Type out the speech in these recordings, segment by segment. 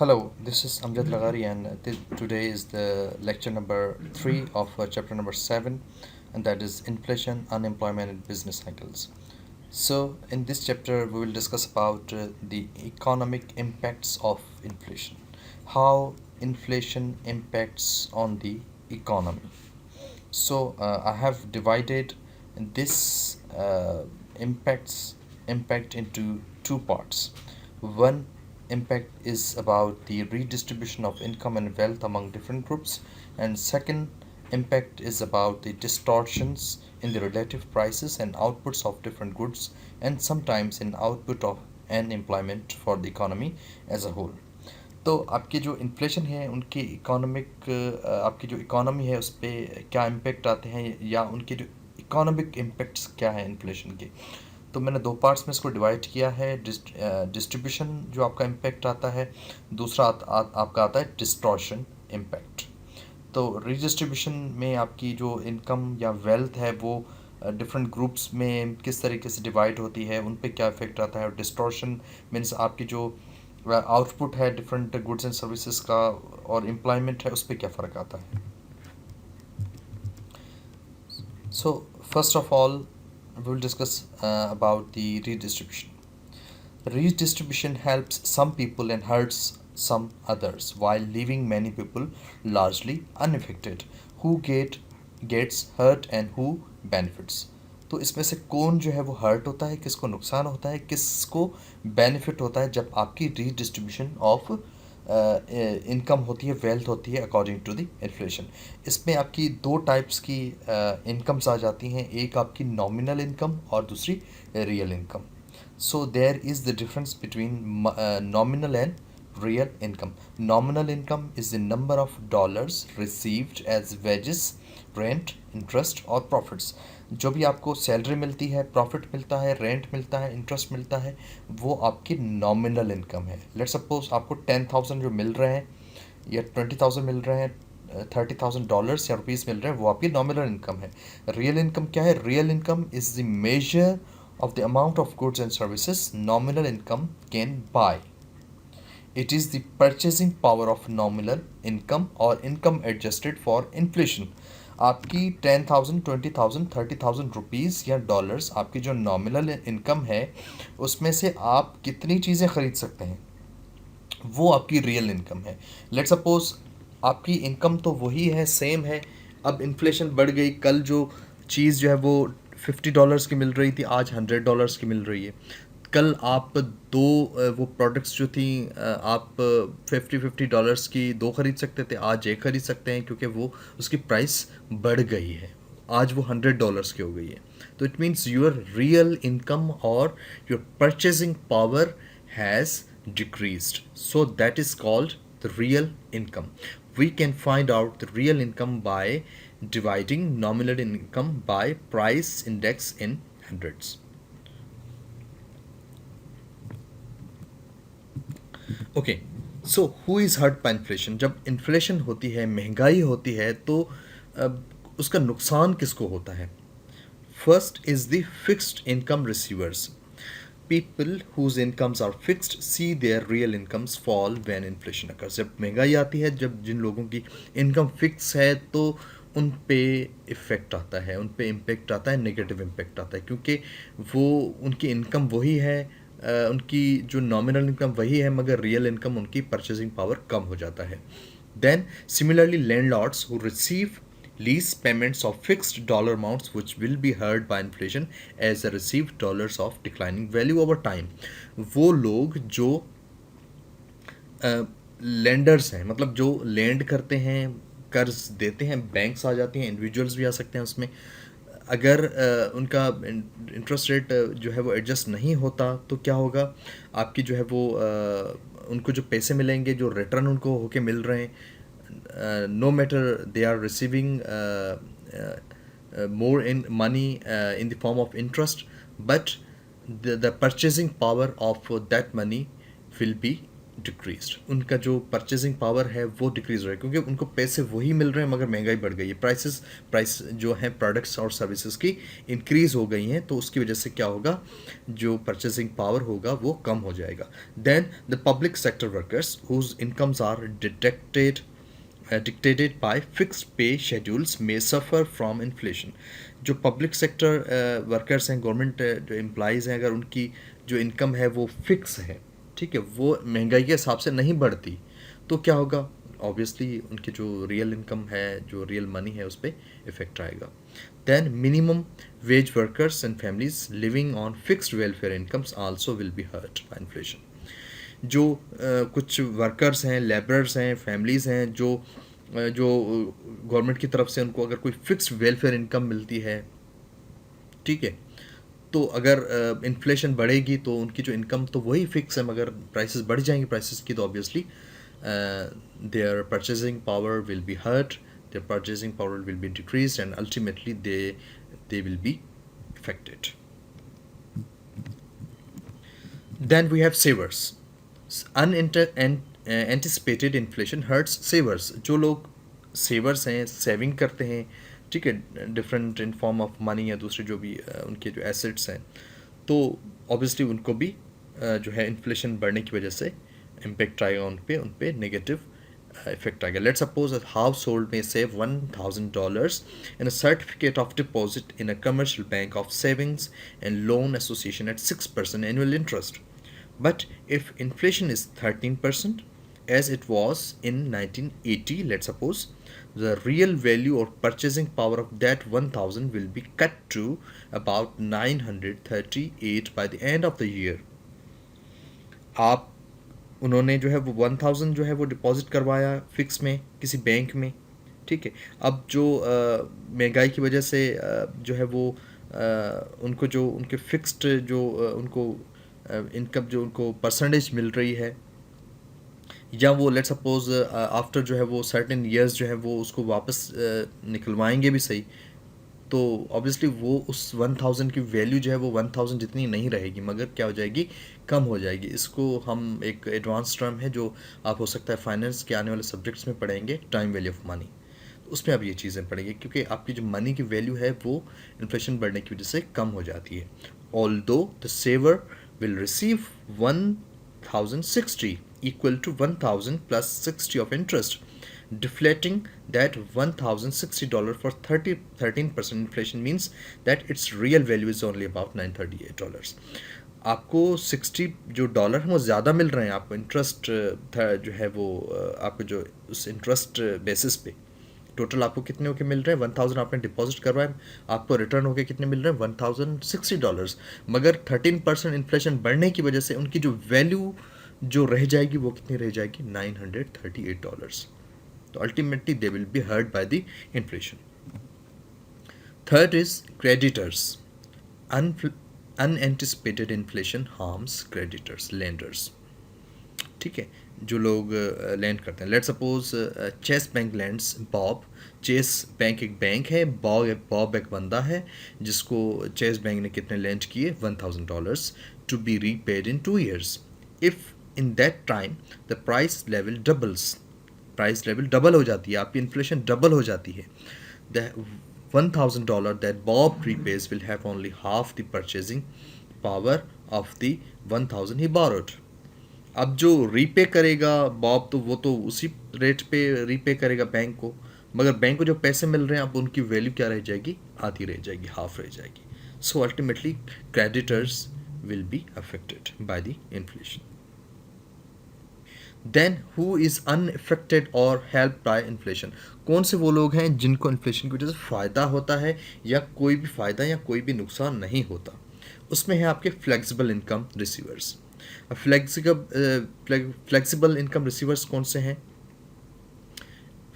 Hello, this is Amjad Lagari, and today is the lecture number 3 of chapter number 7, and that is inflation, unemployment, and business cycles. So, in this chapter, we will discuss about the economic impacts of inflation, how inflation impacts on the economy. So, I have divided this impact into two parts. One impact is about the redistribution of income and wealth among different groups, and second impact is about the distortions in the relative prices and outputs of different goods, and sometimes in output of and employment for the economy as a whole. तो आपकी जो inflation है उनकी economic आपकी जो economy है उस पर क्या इम्पेक्ट आते हैं या उनके जो इकोनॉमिक इम्पेक्ट्स क्या हैं इन्फ्लेशन के। तो मैंने दो पार्ट्स में इसको डिवाइड किया है। डिस्ट्रीब्यूशन जो आपका इम्पेक्ट आता है, दूसरा आपका आता है डिस्टॉर्शन इम्पैक्ट। तो रिडिस्ट्रीब्यूशन में आपकी जो इनकम या वेल्थ है वो डिफरेंट ग्रुप्स में किस तरीके से डिवाइड होती है, उन पे क्या इफेक्ट आता है। और डिस्टॉर्शन मीन्स आपकी जो आउटपुट है डिफरेंट गुड्स एंड सर्विसेज का और एम्प्लॉयमेंट है उस पर क्या फ़र्क आता है। So first of all we will discuss about the redistribution. Redistribution helps some people and hurts some others while leaving many people largely unaffected. Who gets hurt and who benefits? तो इसमें से कौन जो है वो हर्ट होता है, किसको नुकसान होता है, किसको बेनिफिट होता है जब आपकी रीडिस्ट्रीब्यूशन ऑफ इनकम होती है, वेल्थ होती है अकॉर्डिंग टू द इन्फ्लेशन। इसमें आपकी दो टाइप्स की इनकम्स आ जाती हैं, एक आपकी नॉमिनल इनकम और दूसरी real income. So there is the difference between nominal and real income. Nominal income is the number of dollars received as wages, rent, interest और profits. जो भी आपको सैलरी मिलती है, प्रॉफिट मिलता है, रेंट मिलता है, इंटरेस्ट मिलता है, वो आपकी नॉमिनल इनकम है। लेट्स सपोज आपको 10,000 जो मिल रहे हैं या 20,000 मिल रहे हैं, $30,000 या रुपीज़ मिल रहे हैं, वो आपकी नॉमिनल इनकम है। रियल इनकम क्या है? Real income is the measure of the amount of goods and services nominal income can buy. It is the purchasing power of nominal income or income adjusted for inflation. आपकी 10,000, 20,000, 30,000 rupees या dollars आपकी जो nominal income है उसमें से आप कितनी चीज़ें ख़रीद सकते हैं, वो आपकी रियल इनकम है। लेट सपोज आपकी इनकम तो वही है, सेम है, अब इन्फ्लेशन बढ़ गई, कल जो चीज़ जो है वो $50 की मिल रही थी आज $100 की मिल रही है। कल आप दो वो प्रोडक्ट्स जो थी आप $50 की दो ख़रीद सकते थे, आज एक ख़रीद सकते हैं क्योंकि वो उसकी प्राइस बढ़ गई है, आज वो $100 की हो गई है। तो it means your real income और your purchasing power has decreased. So that is called the real income. We can find out the real income by dividing nominal income by price index in hundreds. Okay, so who is hurt by inflation? जब inflation होती है, महंगाई होती है, तो उसका नुकसान किसको होता है? First is the fixed income receivers. People whose incomes are fixed see their real incomes fall when inflation occurs. जब महंगाई आती है, जब जिन लोगों की इनकम फिक्स है तो उन पे इफ़ेक्ट आता है, उन पे इम्पेक्ट आता है, नेगेटिव इम्पेक्ट आता है, क्योंकि वो उनकी इनकम वही है, उनकी जो नॉमिनल इनकम वही है, मगर रियल इनकम उनकी परचेजिंग पावर कम हो जाता है। Then similarly landlords who receive lease payments of fixed dollar amounts which will be hurt by inflation as the received dollars of declining value over time. वो लोग जो लेंडर्स हैं, मतलब जो लैंड करते हैं, कर्ज देते हैं, बैंक्स आ जाती हैं, इंडिविजुअल्स भी आ सकते हैं उसमें। अगर उनका इंटरेस्ट रेट जो है वो एडजस्ट नहीं होता तो क्या होगा, आपकी जो है वो उनको जो पैसे मिलेंगे, जो रिटर्न उनको होके मिल रहे हैं, no matter they are receiving more in money in the form of interest, but the purchasing power of that money will be decreased, उनका जो परचेजिंग पावर है वो डिक्रीज हो रहा है, क्योंकि उनको पैसे वही मिल रहे हैं मगर महंगाई बढ़ गई है, प्राइस जो है प्रोडक्ट्स और सर्विसेज की इंक्रीज हो गई हैं, तो उसकी वजह से क्या होगा, जो परचेजिंग पावर होगा वो कम हो जाएगा. Then the public sector workers whose incomes are dictated by fixed pay schedules may suffer from inflation. जो पब्लिक सेक्टर वर्कर्स हैं, गवर्नमेंट जो एम्प्लॉइज़ हैं, अगर उनकी जो इनकम है वो फिक्स है, ठीक है, वो महंगाई के हिसाब से नहीं बढ़ती, तो क्या होगा, ऑब्वियसली उनकी जो रियल इनकम है, जो रियल मनी है, उस पर इफेक्ट आएगा. Then minimum wage workers and families living on fixed welfare incomes also will be hurt by inflation. जो कुछ वर्कर्स हैं, लेबरर्स हैं, फैमिलीज़ हैं, जो गवर्नमेंट की तरफ से उनको अगर कोई फिक्स्ड वेलफेयर इनकम मिलती है, ठीक है, तो अगर इन्फ्लेशन बढ़ेगी तो उनकी जो इनकम तो वही फिक्स है, मगर प्राइसेस बढ़ जाएंगी प्राइसेस की, तो obviously their purchasing power will be hurt, their purchasing power will be decrease and ultimately they will be affected. Then we have savers. Anticipated inflation hurts savers. जो लोग savers हैं, saving करते हैं, ठीक है, different in form of money या दूसरे जो भी उनके जो एसेट्स हैं, तो ऑब्वियसली उनको भी जो है इन्फ्लेशन बढ़ने की वजह से इम्पेक्ट आएगा, उन पे नेगेटिव इफेक्ट आएगा. Let's suppose a house hold में save $1,000 in a certificate of deposit in a commercial bank of savings and loan association at 6% annual interest. But if inflation is 13%, as it was in 1980, let's suppose, the real value or purchasing power of that 1000 will be cut to about 938 by the end of the year. आप उन्होंने जो है वो 1000 जो है वो deposit करवाया fix में किसी बैंक में, ठीक है, अब जो महंगाई की वजह से जो है वो उनको जो उनके फिक्स्ड जो उनको इनकम जो उनको परसेंटेज मिल रही है, या वो लेट सपोज आफ्टर जो है वो सर्टेन ईयर्स जो है वो उसको वापस निकलवाएंगे भी सही, तो ऑब्वियसली वो उस 1000 की वैल्यू जो है वो 1000 जितनी नहीं रहेगी, मगर क्या हो जाएगी, कम हो जाएगी. इसको हम एक एडवांस टर्म है जो आप हो सकता है फाइनेंस के आने वाले सब्जेक्ट्स में पढ़ेंगे, टाइम वैल्यू ऑफ मनी, तो उसमें आप ये चीज़ें पढ़ेंगे, क्योंकि आपकी जो मनी की वैल्यू है वो इन्फ्लेशन बढ़ने की वजह से कम हो जाती है. Although the saver will receive 1060 equal to 1000 plus 60 of interest, deflating that $1060 for 13% inflation means that its real value is only about $938. आपको 60 जो डॉलर हैं वो ज़्यादा मिल रहे हैं, आपको इंटरेस्ट जो है वो आपको जो उस इंटरेस्ट बेसिस पे टोटल आपको कितने होके मिल रहे हैं, 1000 आपने डिपॉजिट करवाए, आपको रिटर्न होके कितने मिल रहे हैं, $1060, मगर 13% इन्फ्लेशन बढ़ने की वजह से उनकी जो वैल्यू जो रह जाएगी वो कितनी रह जाएगी, $938. तो ultimately they will be hurt by the inflation. Third is creditors. Unanticipated inflation harms creditors, lenders, ठीक है, जो लोग लैंड करते हैं. Let suppose Chase bank lends Bob. Chase bank एक बैंक है, बॉब एक बंदा है जिसको चेस बैंक ने कितने लैंड किए, $1000 to be repaid in 2 years. If in that time the price level double हो जाती है, आपकी इन्फ्लेशन डबल हो जाती है, द $1000 that Bob repays will have only half the purchasing power of the 1000 he borrowed. अब जो रीपे करेगा बॉब, तो वो तो उसी रेट पे रीपे करेगा बैंक को, मगर बैंक को जो पैसे मिल रहे हैं अब उनकी वैल्यू क्या रह जाएगी, आधी रह जाएगी, हाफ रह जाएगी. So ultimately creditors will be affected by the inflation. Then who is unaffected और हेल्प बाय इन्फ्लेशन. कौन से वो लोग हैं जिनको इन्फ्लेशन की वजह से फ़ायदा होता है या कोई भी फ़ायदा या कोई भी नुकसान नहीं होता. उसमें है आपके flexible income receivers. Flexible income receivers कौन से हैं?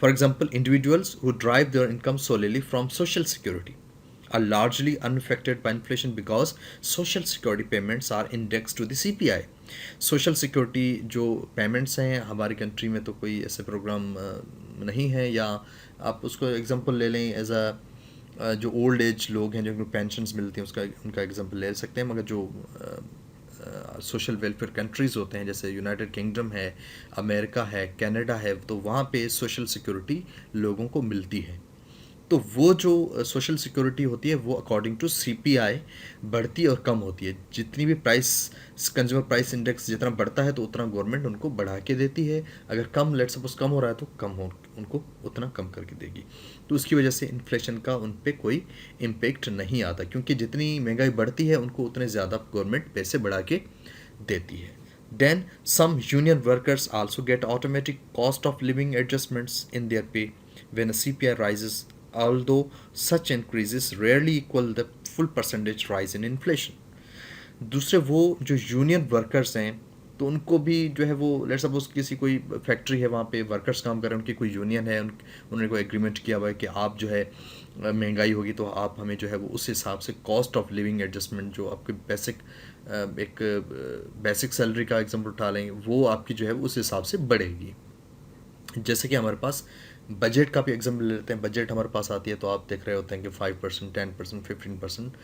For example individuals who derive their income solely from social security are largely unaffected by inflation because social security payments are indexed to the CPI. Social security जो payments हैं हमारी country में तो कोई ऐसे प्रोग्राम नहीं है, या आप उसको एग्जांपल ले लें एज जो ओल्ड एज लोग हैं जिनको पेंशन्स मिलती हैं उसका उनका एग्जांपल ले सकते हैं, मगर जो सोशल वेलफेयर कंट्रीज़ होते हैं, जैसे यूनाइटेड किंगडम है, अमेरिका है, कनाडा है, तो वहाँ पे सोशल सिक्योरिटी लोगों को मिलती है। तो वो जो सोशल सिक्योरिटी होती है वो अकॉर्डिंग टू सीपीआई बढ़ती और कम होती है। जितनी भी प्राइस कंज्यूमर प्राइस इंडेक्स जितना बढ़ता है तो उतना गवर्नमेंट उनको बढ़ा के देती है, अगर कम लेट सपोज कम हो रहा है तो कम हो उनको उतना कम करके देगी। तो उसकी वजह से इन्फ्लेशन का उन पर कोई इम्पेक्ट नहीं आता, क्योंकि जितनी महंगाई बढ़ती है उनको उतने ज़्यादा गवर्नमेंट पैसे बढ़ा के देती है। Then some union workers also get automatic cost of living adjustments in their pay when a CPI rises, although such increases rarely equal the full percentage rise in inflation. दूसरे वो जो यूनियन वर्कर्स हैं तो उनको भी जो है वो लेट सपोज किसी कोई फैक्ट्री है, वहाँ पे वर्कर्स काम कर रहे हैं, उनकी कोई यूनियन है, उन्होंने कोई एग्रीमेंट किया हुआ है कि आप जो है महंगाई होगी तो आप हमें जो है वो उस हिसाब से कॉस्ट ऑफ लिविंग एडजस्टमेंट, जो आपके बेसिक एक बेसिक सैलरी का एग्जांपल उठा लें, वो आपकी जो है उस हिसाब से बढ़ेगी। जैसे कि हमारे पास बजट का भी एग्जाम्पल ले लेते हैं। बजट हमारे पास आती है तो आप देख रहे होते हैं कि 5%, 10%, 15%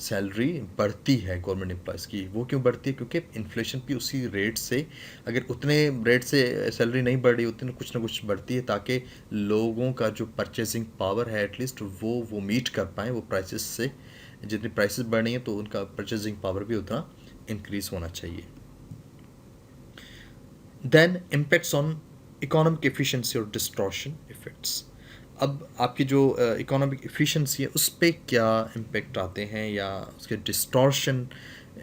सैलरी बढ़ती है गवर्नमेंट एम्प्लॉयज़ की। वो क्यों बढ़ती है? क्योंकि इन्फ्लेशन भी उसी रेट से, अगर उतने रेट से सैलरी नहीं बढ़ रही उतनी कुछ ना कुछ बढ़ती है, ताकि लोगों का जो परचेसिंग पावर है एटलीस्ट वो मीट कर पाएँ वो प्राइसेस से। जितनी प्राइसेस बढ़ रही हैं तो उनका परचेसिंग पावर भी उतना इंक्रीज़ होना चाहिए। Then impacts on economic efficiency और डिस्टॉर्शन इफ़ेक्ट्स। अब आपकी जो इकोनॉमिक एफिशिएंसी है उस पर क्या इम्पेक्ट आते हैं या उसके डिस्टॉर्शन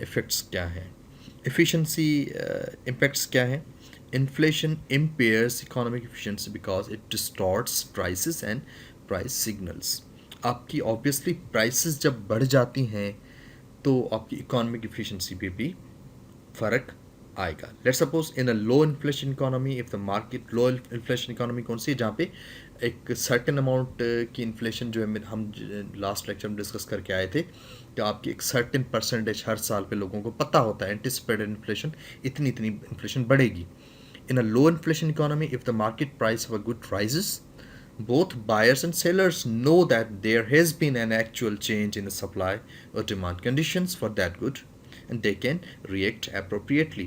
इफ़ेक्ट्स क्या हैं? एफिशिएंसी इम्पेक्ट्स क्या हैं? Inflation impairs economic efficiency because it distorts prices and price signals. आपकी ऑब्वियसली प्राइसेस जब बढ़ जाती हैं तो आपकी इकोनॉमिक एफिशिएंसी पे भी फ़र्क आएगा। Let's suppose in a low inflation economy, if the market, low inflation economy कौन सी है? जहाँ पे एक सर्टेन अमाउंट की इन्फ्लेशन जो है, हम लास्ट लेक्चर में डिस्कस करके आए थे कि आपकी एक सर्टेन परसेंटेज हर साल पे लोगों को पता होता है एंटिसिपेटेड इन्फ्लेशन, इतनी इतनी इन्फ्लेशन बढ़ेगी। In a low inflation economy, if the market price of a good rises, both buyers and sellers know that there has been an actual change in the supply or demand conditions for that good and they can react appropriately.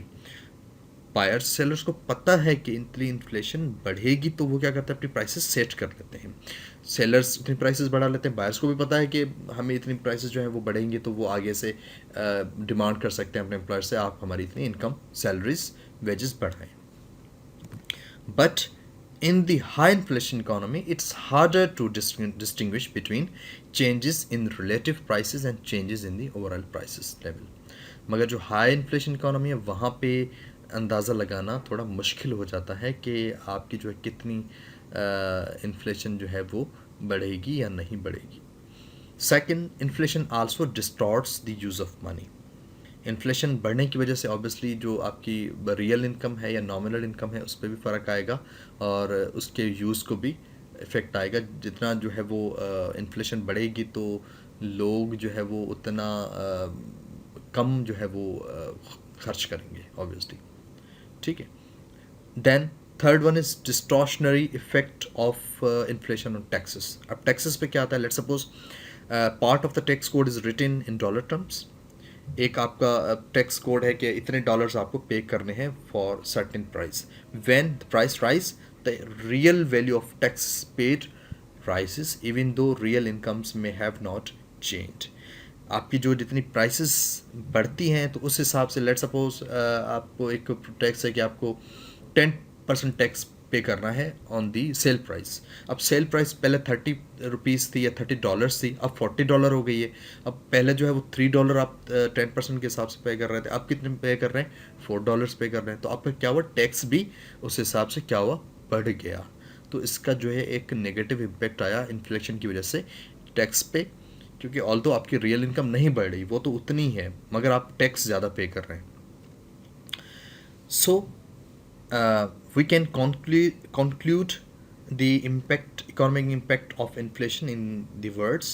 Buyers sellers को पता है कि इतनी inflation बढ़ेगी तो वो क्या करते हैं, अपनी प्राइसेस सेट कर लेते हैं। सेलर्स इतनी प्राइसेस बढ़ा लेते हैं, बायर्स को भी पता है कि हमें इतनी प्राइसेस जो है वो बढ़ेंगी, तो वो आगे से डिमांड कर सकते हैं अपने एम्प्लॉयर से, आप हमारी इतनी इनकम, सैलरीज, वेजेस बढ़ाएं। But in the high inflation economy, it's harder to distinguish between changes in relative prices and changes in the overall prices level. मगर जो हाई इन्फ्लेशन इकोनॉमी है वहाँ पे अंदाज़ा लगाना थोड़ा मुश्किल हो जाता है कि आपकी जो है कितनी इन्फ्लेशन जो है वो बढ़ेगी या नहीं बढ़ेगी। Second, inflation also distorts the use of money. Inflation बढ़ने की वजह से ऑब्वियसली जो आपकी रियल इनकम है या नॉमिनल इनकम है उस पर भी फ़र्क आएगा और उसके यूज़ को भी इफ़ेक्ट आएगा। जितना जो है वो इन्फ्लेशन बढ़ेगी तो लोग जो है वो उतना कम जो है वो खर्च करेंगे ऑब्वियसली, ठीक है। Then third one is distortionary effect of inflation on taxes. अब टैक्सेस पे क्या आता है? Let's suppose part of the tax code is written in dollar terms. एक आपका टैक्स कोड है कि इतने डॉलर्स आपको पे करने हैं for certain price. When the price rise, the real value of tax paid rises even though real incomes में हैव नॉट चेंज्ड। आपकी जो जितनी प्राइसेस बढ़ती हैं तो उस हिसाब से लेट सपोज आपको एक टैक्स है कि आपको 10% टैक्स पे करना है ऑन दी सेल प्राइस। अब सेल प्राइस पहले 30 रुपीज़ थी या $30 थी, अब $40 हो गई है। अब पहले जो है वो $3 आप 10% के हिसाब से पे कर रहे थे, अब कितने पे कर रहे हैं? $4 पे कर रहे हैं। तो आपका क्या हुआ? टैक्स भी उस हिसाब से क्या हुआ? बढ़ गया। तो इसका जो है एक नेगेटिव इम्पैक्ट आया इन्फ्लेशन की वजह से टैक्स पे, क्योंकि ऑल्दो आपकी रियल इनकम नहीं बढ़ रही, वो तो उतनी है मगर आप टैक्स ज़्यादा पे कर रहे हैं। सो we can conclude the economic impact of inflation in the words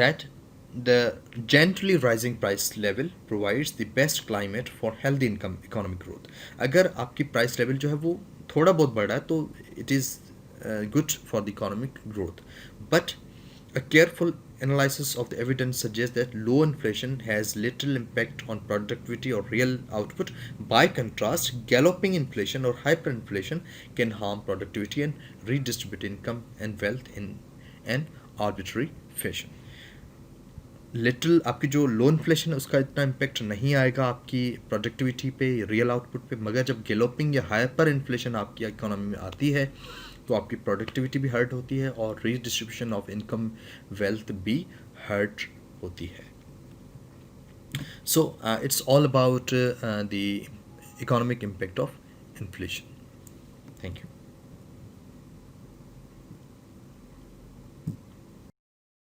that the gently rising price level provides the best climate for healthy income economic growth. अगर आपकी प्राइस लेवल जो है वो थोड़ा बहुत बढ़ा है तो it is good for the economic growth, but a careful analysis of the evidence suggests that low inflation has little impact on productivity or real output. By contrast, galloping inflation or hyperinflation can harm productivity and redistribute income and wealth in an arbitrary fashion. Little आपकी जो लो inflation है उसका इतना impact नहीं आएगा आपकी productivity पे, real output पे, मगर जब गैलोपिंग या हाइपर इन्फ्लेशन आपकी इकोनॉमी में आती है तो आपकी प्रोडक्टिविटी भी हर्ट होती है और रीडिस्ट्रीब्यूशन ऑफ इनकम वेल्थ भी हर्ट होती है. So it's all about the economic impact of inflation. Thank you.